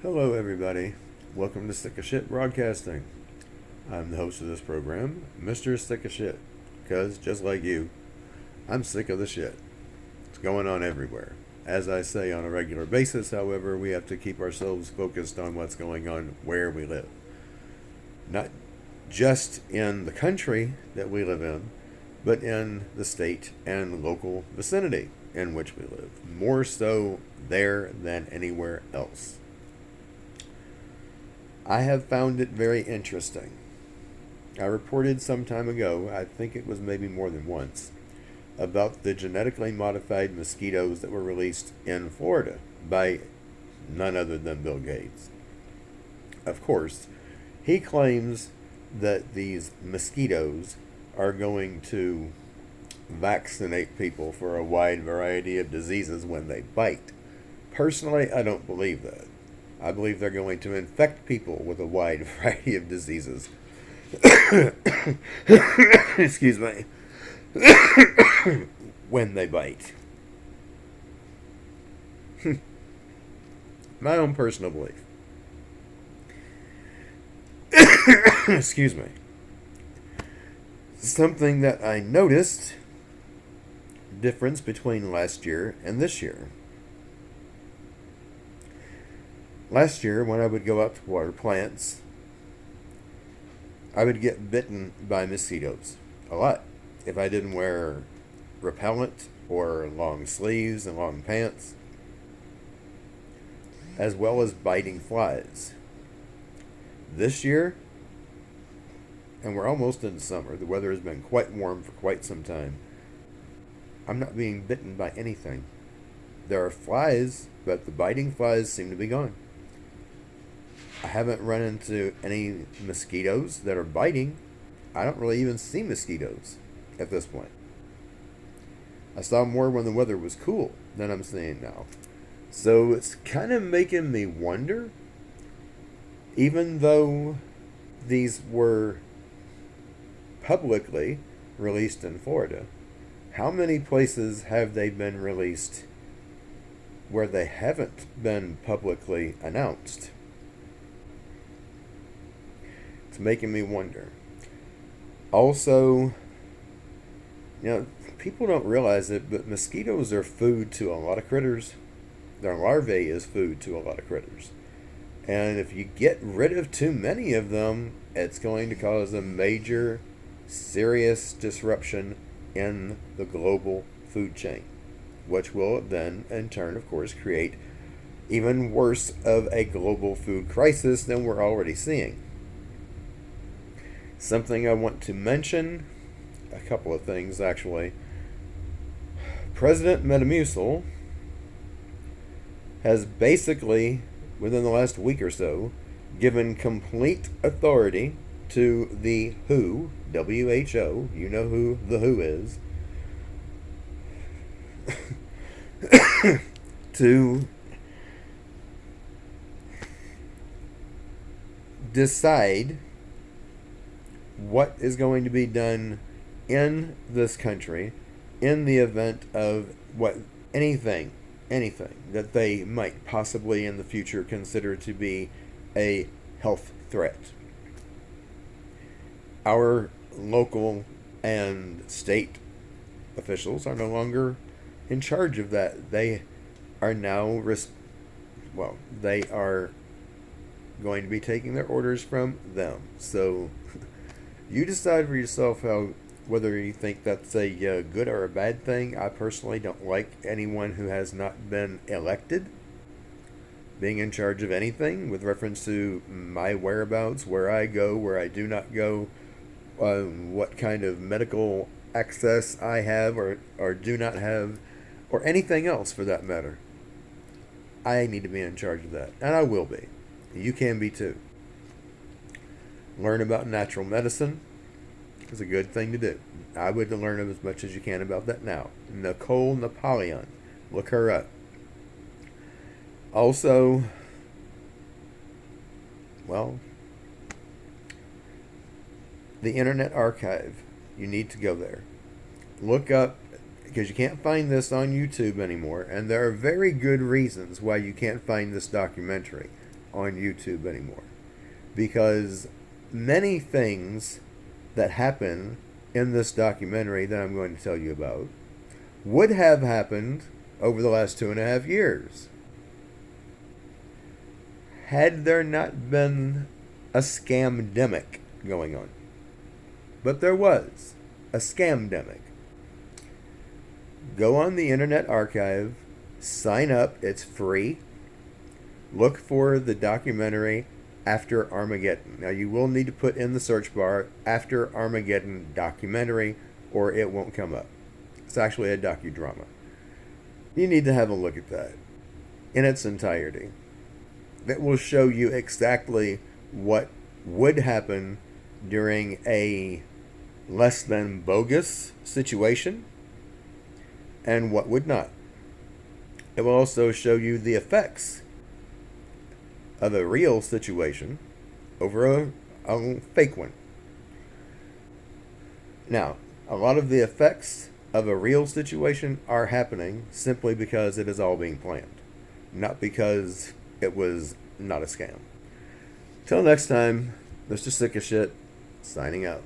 Hello, everybody. Welcome to Sick of Shit Broadcasting. I'm the host of this program, Mr. Sick of Shit, because just like you, I'm sick of the shit. It's going on everywhere. As I say on a regular basis, however, we have to keep ourselves focused on what's going on where we live. Not just in the country that we live in, but in the state and local vicinity in which we live. More so there than anywhere else. I have found it very interesting. I reported some time ago, I think it was maybe more than once, about the genetically modified mosquitoes that were released in Florida by none other than Bill Gates. Of course, he claims that these mosquitoes are going to vaccinate people for a wide variety of diseases when they bite. Personally, I don't believe that. I believe they're going to infect people with a wide variety of diseases. Excuse me. When they bite. My own personal belief. Excuse me. Something that I noticed difference between last year and this year. Last year, when I would go out to water plants, I would get bitten by mosquitoes a lot if I didn't wear repellent or long sleeves and long pants, as well as biting flies. This year, and we're almost in summer, the weather has been quite warm for quite some time, I'm not being bitten by anything. There are flies, but the biting flies seem to be gone. I haven't run into any mosquitoes that are biting. I don't really even see mosquitoes at this point. I saw more when the weather was cool than I'm seeing now. So it's kind of making me wonder, even though these were publicly released in Florida, how many places have they been released where they haven't been publicly announced? It's making me wonder. Also, people don't realize it, but mosquitoes are food to a lot of critters. Their larvae is food to a lot of critters. And if you get rid of too many of them, it's going to cause a major, serious disruption in the global food chain, which will then, in turn, of course, create even worse of a global food crisis than we're already seeing. Something I want to mention, a couple of things actually. President Metamucil has basically, within the last week or so, given complete authority to the WHO, WHO, you know who the WHO is, to decide what is going to be done in this country in the event of anything that they might possibly in the future consider to be a health threat. Our local and state officials are no longer in charge of that. They are now they are going to be taking their orders from them. So you decide for yourself whether you think that's a good or a bad thing. I personally don't like anyone who has not been elected being in charge of anything with reference to my whereabouts, where I go, where I do not go, what kind of medical access I have or do not have, or anything else for that matter. I need to be in charge of that, and I will be. You can be too. Learn about natural medicine is a good thing to do. I would learn as much as you can about that now. Nicole Napoleon. Look her up. Also, the Internet Archive. You need to go there. Look up, because you can't find this on YouTube anymore, and there are very good reasons why you can't find this documentary. on YouTube anymore, because many things that happen in this documentary that I'm going to tell you about would have happened over the last 2.5 years had there not been a scamdemic going on. But there was a scamdemic. Go on the Internet Archive, sign up, it's free. Look for the documentary After Armageddon. Now, you will need to put in the search bar After Armageddon documentary, or it won't come up. It's actually a docudrama. You need to have a look at that in its entirety. That will show you exactly what would happen during a less than bogus situation and what would not. It will also show you the effects of a real situation over a fake one. Now, a lot of the effects of a real situation are happening simply because it is all being planned, not because it was not a scam. Till next time, Mr. Sick of Shit, signing out.